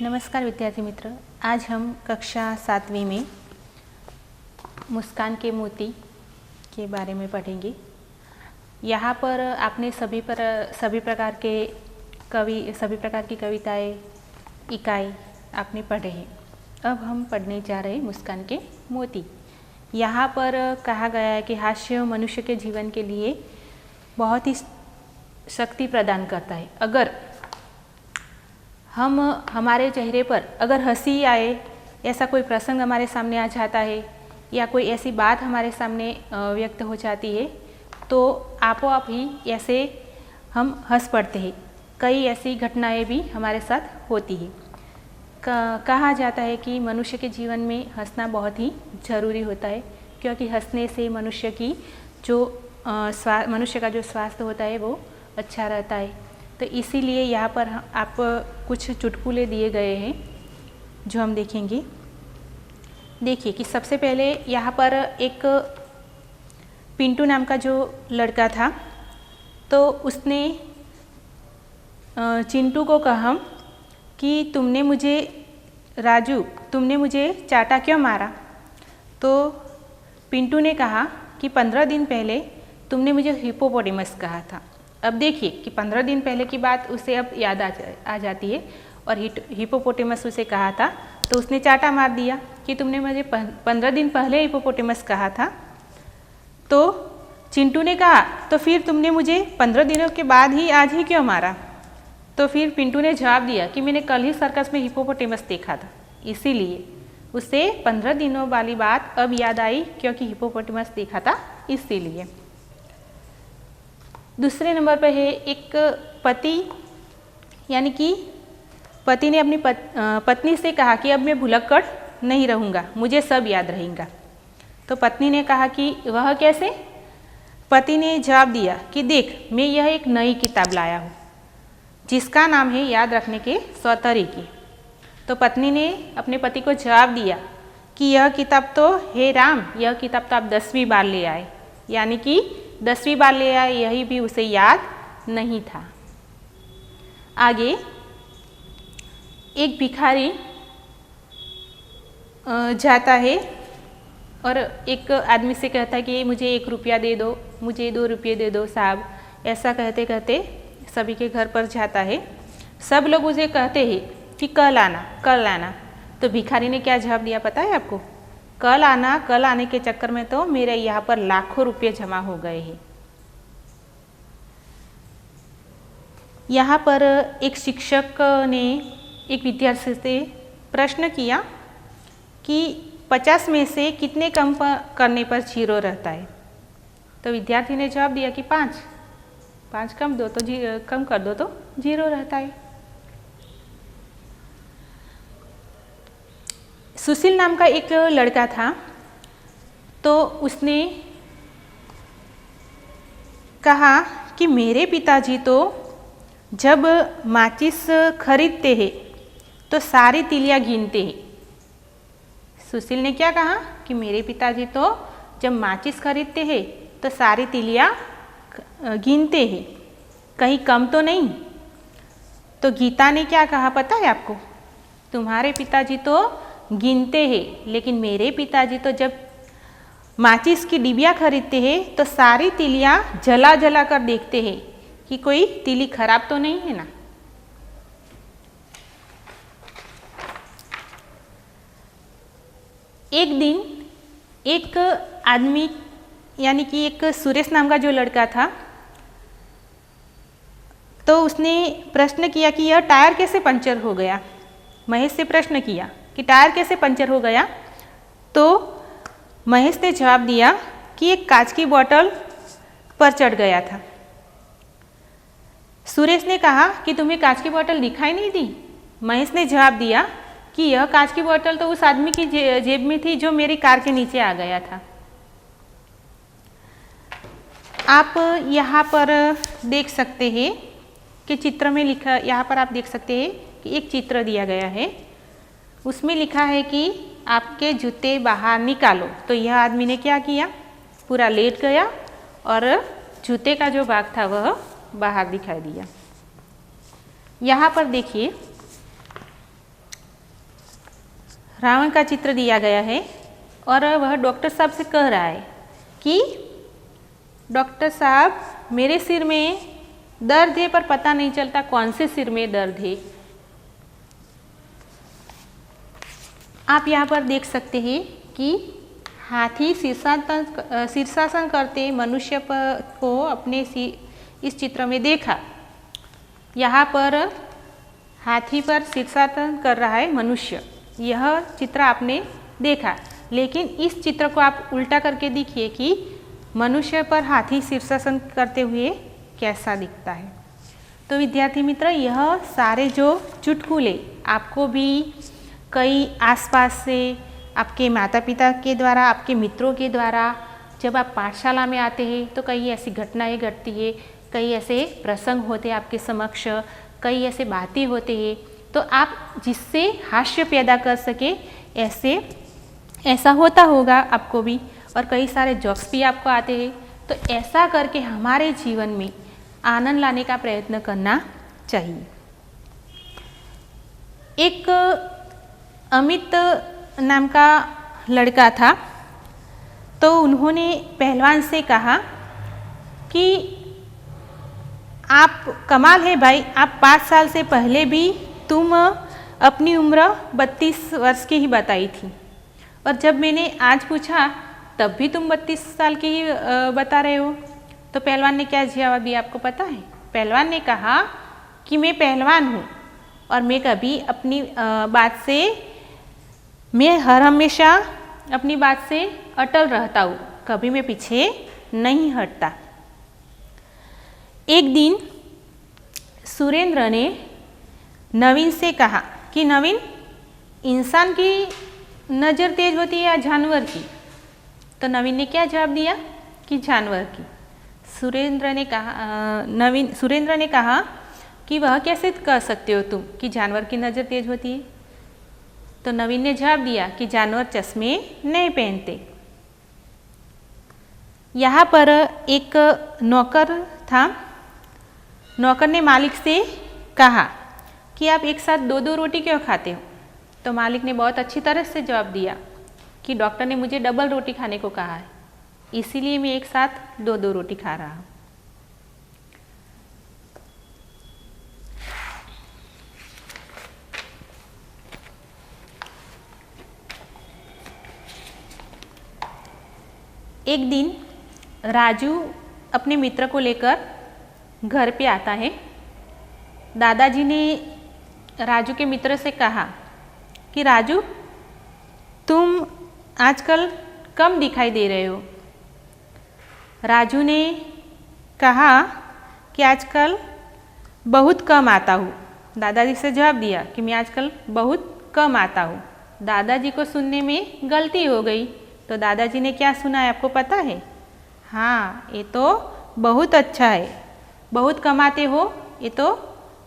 नमस्कार विद्यार्थी मित्र, आज हम कक्षा 7वीं में मुस्कान के मोती के बारे में पढ़ेंगे। यहाँ पर आपने सभी प्रकार की कविताएं, इकाई आपने पढ़े हैं। अब हम पढ़ने जा रहे हैं मुस्कान के मोती। यहाँ पर कहा गया है कि हास्य मनुष्य के जीवन के लिए बहुत ही शक्ति प्रदान करता है। अगर हमारे चेहरे पर अगर हंसी आए, ऐसा कोई प्रसंग हमारे सामने आ जाता है या कोई ऐसी बात हमारे सामने व्यक्त हो जाती है, तो आपो आप ही ऐसे हम हंस पड़ते हैं। कई ऐसी घटनाएं भी हमारे साथ होती है। कहा जाता है कि मनुष्य के जीवन में हंसना बहुत ही ज़रूरी होता है, क्योंकि हंसने से मनुष्य का जो स्वास्थ्य होता है वो अच्छा रहता है। तो इसीलिए यहाँ पर आप कुछ चुटकुले दिए गए हैं जो हम देखेंगे। देखिए कि सबसे पहले यहाँ पर एक पिंटू नाम का जो लड़का था, तो उसने चिंटू को कहा कि राजू तुमने मुझे चाटा क्यों मारा। तो पिंटू ने कहा कि 15 दिन पहले तुमने मुझे हिप्पोपोटेमस कहा था। अब देखिए कि 15 दिन पहले की बात उसे अब याद आ जाती है और हिप्पोपोटेमस उसे कहा था, तो उसने चाटा मार दिया कि तुमने मुझे 15 दिन पहले हिप्पोपोटेमस कहा था। तो चिंटू ने कहा तो फिर तुमने मुझे 15 दिनों के बाद ही आज ही क्यों मारा। तो फिर पिंटू ने जवाब दिया कि मैंने कल ही सर्कस में हिप्पोपोटेमस देखा था, इसीलिए उसे 15 दिनों वाली बात अब याद आई, क्योंकि हिप्पोपोटेमस देखा था इसीलिए। दूसरे नंबर पर है एक पति, यानी कि पति ने अपनी पत्नी से कहा कि अब मैं भुलक्कड़ नहीं रहूँगा, मुझे सब याद रहेगा। तो पत्नी ने कहा कि वह कैसे। पति ने जवाब दिया कि देख, मैं यह एक नई किताब लाया हूँ जिसका नाम है याद रखने के 100 तरीके। तो पत्नी ने अपने पति को जवाब दिया कि यह किताब तो हे राम, यह किताब तो आप 10वीं बार ले आए, यानी कि 10वीं बार ले आए, यही भी उसे याद नहीं था। आगे एक भिखारी जाता है और एक आदमी से कहता है कि मुझे 1 रुपया दे दो, मुझे 2 रुपये दे दो साहब। ऐसा कहते कहते सभी के घर पर जाता है। सब लोग उसे कहते हैं कि कल आना, कल आना। तो भिखारी ने क्या जवाब दिया पता है आपको? कल आने के चक्कर में तो मेरे यहाँ पर लाखों रुपये जमा हो गए हैं। यहाँ पर एक शिक्षक ने एक विद्यार्थी से प्रश्न किया कि 50 में से कितने कम करने पर 0 रहता है। तो विद्यार्थी ने जवाब दिया कि 5 कम कर दो तो 0 रहता है। सुशील नाम का एक लड़का था, तो उसने कहा कि मेरे पिताजी तो जब माचिस खरीदते हैं तो सारी तिलियाँ गिनते हैं। सुशील ने क्या कहा कि मेरे पिताजी तो जब माचिस खरीदते हैं तो सारी तिलियाँ गिनते हैं, कहीं कम तो नहीं। तो गीता ने क्या कहा पता है आपको? तुम्हारे पिताजी तो गिनते हैं, लेकिन मेरे पिताजी तो जब माचिस की डिबिया खरीदते हैं तो सारी तिलियाँ जला जला कर देखते हैं कि कोई तिली खराब तो नहीं है ना। एक दिन एक आदमी, यानी कि एक सुरेश नाम का जो लड़का था, तो उसने प्रश्न किया कि यह टायर कैसे पंचर हो गया। महेश से प्रश्न किया कि टायर कैसे पंचर हो गया। तो महेश ने जवाब दिया कि एक कांच की बोतल पर चढ़ गया था। सुरेश ने कहा कि तुम्हें कांच की बोतल दिखाई नहीं दी। महेश ने जवाब दिया कि यह कांच की बोतल तो उस आदमी की जेब में थी जो मेरी कार के नीचे आ गया था। आप यहाँ पर देख सकते हैं कि चित्र में लिखा, यहाँ पर आप देख सकते हैं कि एक चित्र दिया गया है, उसमें लिखा है कि आपके जूते बाहर निकालो। तो यह आदमी ने क्या किया, पूरा लेट गया और जूते का जो भाग था वह बाहर दिखाई दिया। यहाँ पर देखिए रावण का चित्र दिया गया है और वह डॉक्टर साहब से कह रहा है कि डॉक्टर साहब मेरे सिर में दर्द है पर पता नहीं चलता कौन से सिर में दर्द है। आप यहाँ पर देख सकते हैं कि हाथी शीर्षासन करते मनुष्य को अपने इस चित्र में देखा। यहाँ पर हाथी पर शीर्षासन कर रहा है मनुष्य, यह चित्र आपने देखा। लेकिन इस चित्र को आप उल्टा करके देखिए कि मनुष्य पर हाथी शीर्षासन करते हुए कैसा दिखता है। तो विद्यार्थी मित्र, यह सारे जो चुटकुले आपको भी कई आसपास से आपके माता पिता के द्वारा, आपके मित्रों के द्वारा, जब आप पाठशाला में आते हैं तो कई ऐसी घटनाएं घटती है, कई ऐसे प्रसंग होते हैं आपके समक्ष, कई ऐसे बातें होते हैं, तो आप जिससे हास्य पैदा कर सके ऐसा होता होगा आपको भी, और कई सारे जोक्स भी आपको आते हैं। तो ऐसा करके हमारे जीवन में आनंद लाने का प्रयत्न करना चाहिए। एक अमित नाम का लड़का था, तो उन्होंने पहलवान से कहा कि आप कमाल है भाई, आप 5 साल से पहले भी तुम अपनी उम्र 32 वर्ष की ही बताई थी, और जब मैंने आज पूछा तब भी तुम 32 साल की ही बता रहे हो। तो पहलवान ने क्या जवाब दिया आपको पता है? पहलवान ने कहा कि मैं पहलवान हूँ और मैं कभी अपनी बात से, मैं हर हमेशा अपनी बात से अटल रहता हूँ, कभी मैं पीछे नहीं हटता। एक दिन सुरेंद्र ने नवीन से कहा कि नवीन, इंसान की नज़र तेज होती है या जानवर की? तो नवीन ने क्या जवाब दिया कि जानवर की। सुरेंद्र ने कहा कि वह कैसे कह सकते हो तुम कि जानवर की नज़र तेज होती है? तो नवीन ने जवाब दिया कि जानवर चश्मे नहीं पहनते। यहाँ पर एक नौकर था, नौकर ने मालिक से कहा कि आप एक साथ 2-2 रोटी क्यों खाते हो? तो मालिक ने बहुत अच्छी तरह से जवाब दिया कि डॉक्टर ने मुझे डबल रोटी खाने को कहा है, इसीलिए मैं एक साथ 2-2 रोटी खा रहा हूँ। एक दिन राजू अपने मित्र को लेकर घर पे आता है। दादाजी ने राजू के मित्र से कहा कि राजू, तुम आजकल कम दिखाई दे रहे हो। राजू ने कहा कि आजकल बहुत कम आता हूँ। दादाजी से जवाब दिया कि मैं आजकल बहुत कम आता हूँ। दादाजी को सुनने में गलती हो गई, तो दादाजी ने क्या सुना है आपको पता है? हाँ, ये तो बहुत अच्छा है, बहुत कमाते हो, ये तो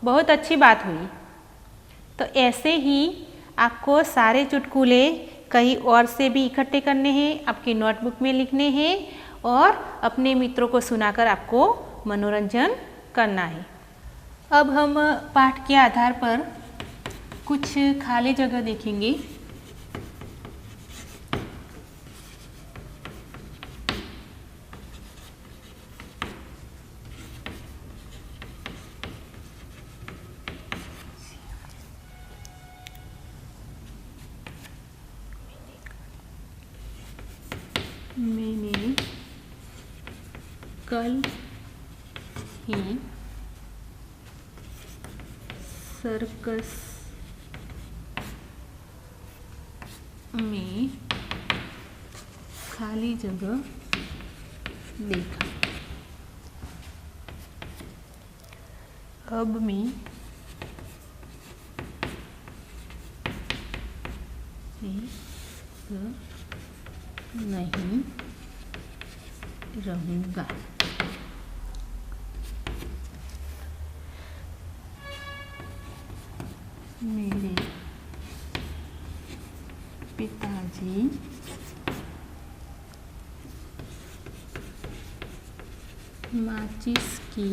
बहुत अच्छी बात हुई। तो ऐसे ही आपको सारे चुटकुले कहीं और से भी इकट्ठे करने हैं, आपकी नोटबुक में लिखने हैं और अपने मित्रों को सुनाकर आपको मनोरंजन करना है। अब हम पाठ के आधार पर कुछ खाली जगह देखेंगे। मैंने कल ही सर्कस में खाली जगह देखा। अब मैं नहीं रहूँगा। मेरे पिताजी माचिस की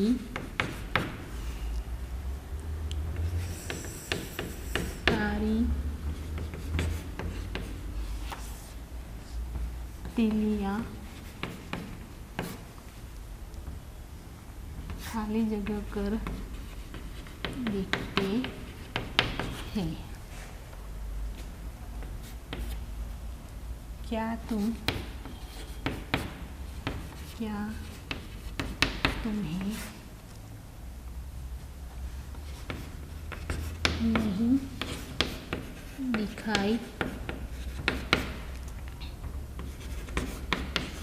सारी तिलियां खाली जगह कर देखते हैं। क्या तुम्हें नहीं दिखाई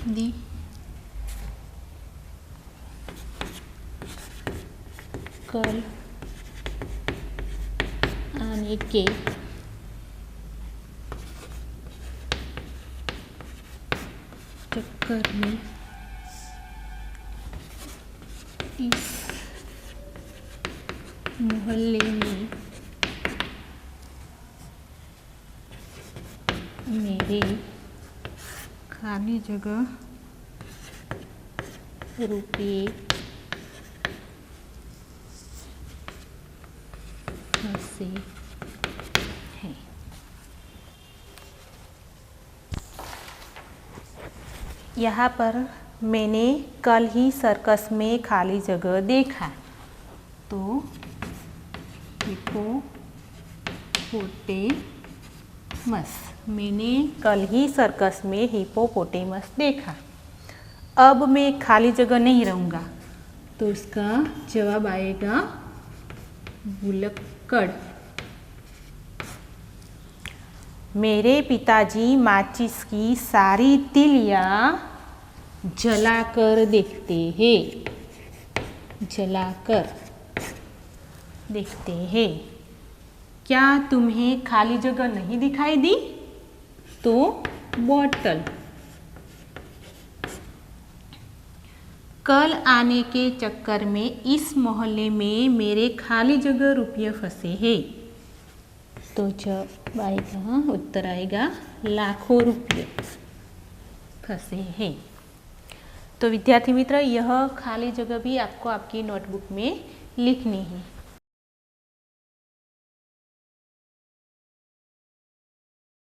दी? कल आने के चक्कर में इस मोहल्ले में मेरे खाली जगह रुपये फंसे हैं। यहाँ पर मैंने कल ही सर्कस में खाली जगह देखा। तो हिप्पोपोटेमस, मैंने कल ही सर्कस में हिप्पोपोटेमस देखा। अब मैं खाली जगह नहीं रहूँगा, तो उसका जवाब आएगा भुलक्कड़। मेरे पिताजी माचिस की सारी तिलियां जलाकर देखते हैं। जलाकर देखते हैं। क्या तुम्हें खाली जगह नहीं दिखाई दी? तो बॉटल। कल आने के चक्कर में इस मोहल्ले में मेरे खाली जगह रुपये फंसे हैं। तो जब आएगा, उत्तर आएगा लाखों रुपये फंसे हैं। तो विद्यार्थी मित्र, यह खाली जगह भी आपको आपकी नोटबुक में लिखनी है।